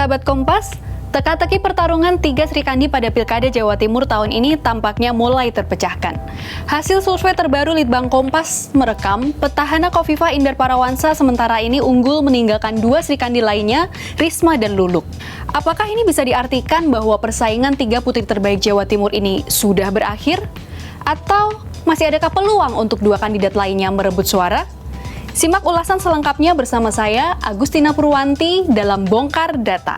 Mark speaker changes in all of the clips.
Speaker 1: Sahabat Kompas, teka-teki pertarungan 3 Srikandi pada Pilkada Jawa Timur tahun ini tampaknya mulai terpecahkan. Hasil survei terbaru Litbang Kompas merekam petahana Khofifah Indar Parawansa sementara ini unggul meninggalkan 2 Srikandi lainnya, Risma dan Luluk. Apakah ini bisa diartikan bahwa persaingan 3 putri terbaik Jawa Timur ini sudah berakhir? Atau masih adakah peluang untuk 2 kandidat lainnya merebut suara? Simak ulasan selengkapnya bersama saya, Agustina Purwanti, dalam Bongkar Data.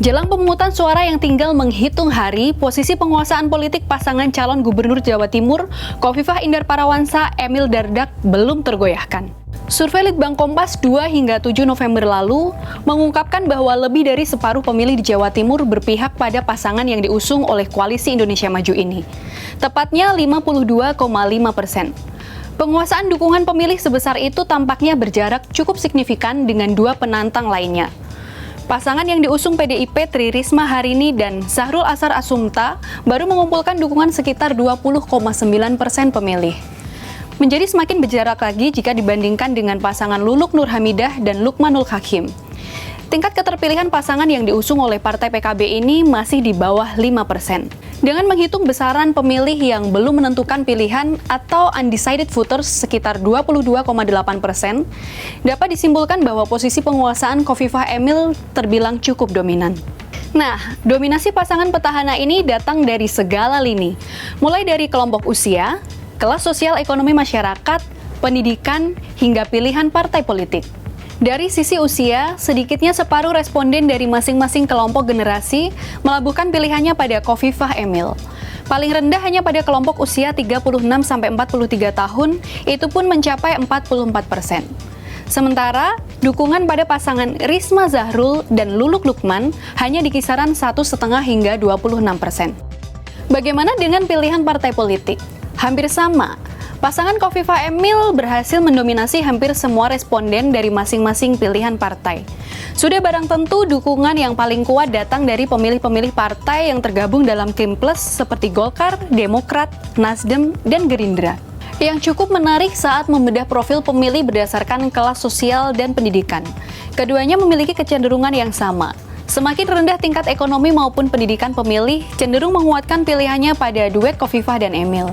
Speaker 1: Jelang pemungutan suara yang tinggal menghitung hari, posisi penguasaan politik pasangan calon gubernur Jawa Timur, Khofifah Indar Parawansa, Emil Dardak, belum tergoyahkan. Survei Litbang Kompas 2 hingga 7 November lalu mengungkapkan bahwa lebih dari separuh pemilih di Jawa Timur berpihak pada pasangan yang diusung oleh Koalisi Indonesia Maju ini. Tepatnya 52,5%. Penguasaan dukungan pemilih sebesar itu tampaknya berjarak cukup signifikan dengan 2 penantang lainnya. Pasangan yang diusung PDIP Tri Risma Harini dan Sahrul Ashar Assumpta baru mengumpulkan dukungan sekitar 20,9% pemilih. Menjadi semakin berjarak lagi jika dibandingkan dengan pasangan Luluk Nur Hamidah dan Lukmanul Hakim. Tingkat keterpilihan pasangan yang diusung oleh Partai PKB ini masih di bawah 5%. Dengan menghitung besaran pemilih yang belum menentukan pilihan atau undecided voters sekitar 22,8%, dapat disimpulkan bahwa posisi penguasaan Khofifah Emil terbilang cukup dominan. Nah, dominasi pasangan petahana ini datang dari segala lini, mulai dari kelompok usia, kelas sosial ekonomi masyarakat, pendidikan, hingga pilihan partai politik. Dari sisi usia, sedikitnya separuh responden dari masing-masing kelompok generasi melabuhkan pilihannya pada Khofifah Emil. Paling rendah hanya pada kelompok usia 36-43 tahun, itu pun mencapai 44%. Sementara, dukungan pada pasangan Risma Zahrul dan Luluk Lukman hanya di kisaran 1,5 hingga 26%. Bagaimana dengan pilihan partai politik? Hampir sama. Pasangan Khofifah Emil berhasil mendominasi hampir semua responden dari masing-masing pilihan partai. Sudah barang tentu dukungan yang paling kuat datang dari pemilih-pemilih partai yang tergabung dalam Kim Plus seperti Golkar, Demokrat, Nasdem, dan Gerindra. Yang cukup menarik saat membedah profil pemilih berdasarkan kelas sosial dan pendidikan. Keduanya memiliki kecenderungan yang sama. Semakin rendah tingkat ekonomi maupun pendidikan pemilih, cenderung menguatkan pilihannya pada duet Khofifah dan Emil.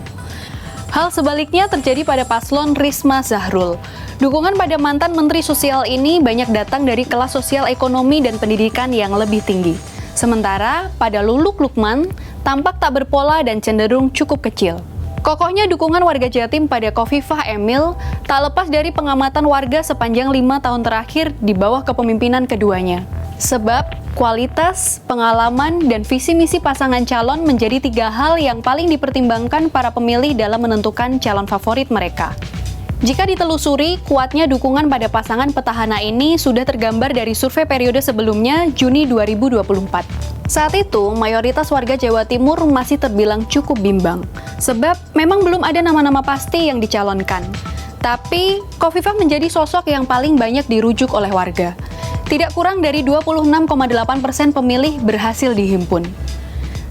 Speaker 1: Hal sebaliknya terjadi pada paslon Risma Zahrul. Dukungan pada mantan Menteri Sosial ini banyak datang dari kelas sosial ekonomi dan pendidikan yang lebih tinggi. Sementara pada Luluk Lukman, tampak tak berpola dan cenderung cukup kecil. Kokohnya dukungan warga Jatim pada Khofifah Emil tak lepas dari pengamatan warga sepanjang 5 tahun terakhir di bawah kepemimpinan keduanya. Sebab, kualitas, pengalaman, dan visi misi pasangan calon menjadi 3 hal yang paling dipertimbangkan para pemilih dalam menentukan calon favorit mereka. Jika ditelusuri, kuatnya dukungan pada pasangan petahana ini sudah tergambar dari survei periode sebelumnya, Juni 2024. Saat itu, mayoritas warga Jawa Timur masih terbilang cukup bimbang, sebab memang belum ada nama-nama pasti yang dicalonkan. Tapi, Khofifah menjadi sosok yang paling banyak dirujuk oleh warga. Tidak kurang dari 26,8% pemilih berhasil dihimpun.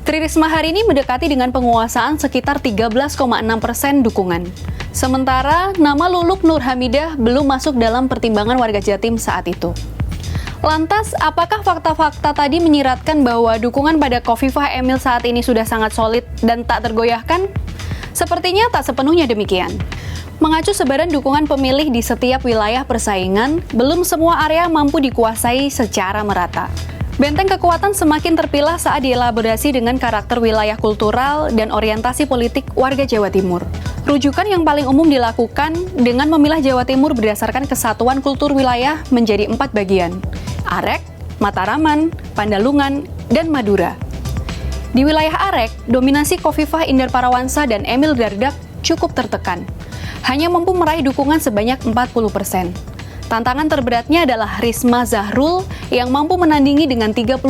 Speaker 1: Tri Risma Harini mendekati dengan penguasaan sekitar 13,6% dukungan. Sementara, nama Luluk Nur Hamidah belum masuk dalam pertimbangan warga Jatim saat itu. Lantas, apakah fakta-fakta tadi menyiratkan bahwa dukungan pada Khofifah Emil saat ini sudah sangat solid dan tak tergoyahkan? Sepertinya tak sepenuhnya demikian. Mengacu sebaran dukungan pemilih di setiap wilayah persaingan, belum semua area mampu dikuasai secara merata. Benteng kekuatan semakin terpilah saat dielaborasi dengan karakter wilayah kultural dan orientasi politik warga Jawa Timur. Rujukan yang paling umum dilakukan dengan memilah Jawa Timur berdasarkan kesatuan kultur wilayah menjadi 4 bagian: Arek, Mataraman, Pandalungan, dan Madura. Di wilayah Arek, dominasi Khofifah Indar Parawansa dan Emil Dardak cukup tertekan. Hanya mampu meraih dukungan sebanyak 40%. Tantangan terberatnya adalah Risma Zahrul yang mampu menandingi dengan 32,9%.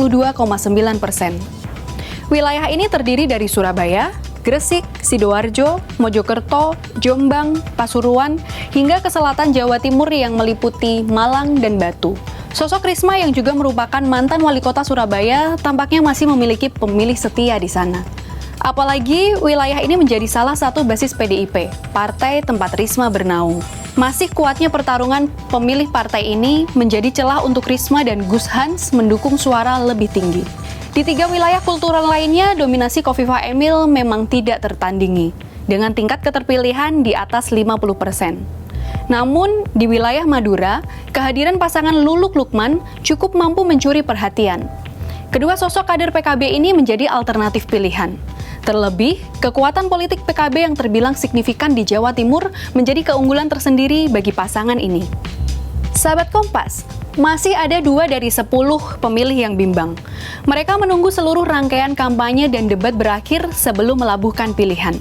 Speaker 1: Wilayah ini terdiri dari Surabaya, Gresik, Sidoarjo, Mojokerto, Jombang, Pasuruan, hingga ke selatan Jawa Timur yang meliputi Malang dan Batu. Sosok Risma yang juga merupakan mantan wali kota Surabaya tampaknya masih memiliki pemilih setia di sana. Apalagi wilayah ini menjadi salah satu basis PDIP, partai tempat Risma bernaung. Masih kuatnya pertarungan pemilih partai ini menjadi celah untuk Risma dan Gus Hans mendukung suara lebih tinggi. Di 3 wilayah kultural lainnya, dominasi Khofifah Emil memang tidak tertandingi, dengan tingkat keterpilihan di atas 50%. Namun, di wilayah Madura, kehadiran pasangan Luluk Lukman cukup mampu mencuri perhatian. Kedua sosok kader PKB ini menjadi alternatif pilihan. Terlebih, kekuatan politik PKB yang terbilang signifikan di Jawa Timur menjadi keunggulan tersendiri bagi pasangan ini. Sahabat Kompas, masih ada 2 dari 10 pemilih yang bimbang. Mereka menunggu seluruh rangkaian kampanye dan debat berakhir sebelum melabuhkan pilihan.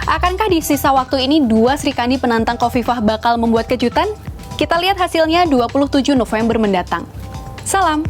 Speaker 1: Akankah di sisa waktu ini 2 Srikandi penantang Khofifah bakal membuat kejutan? Kita lihat hasilnya 27 November mendatang. Salam!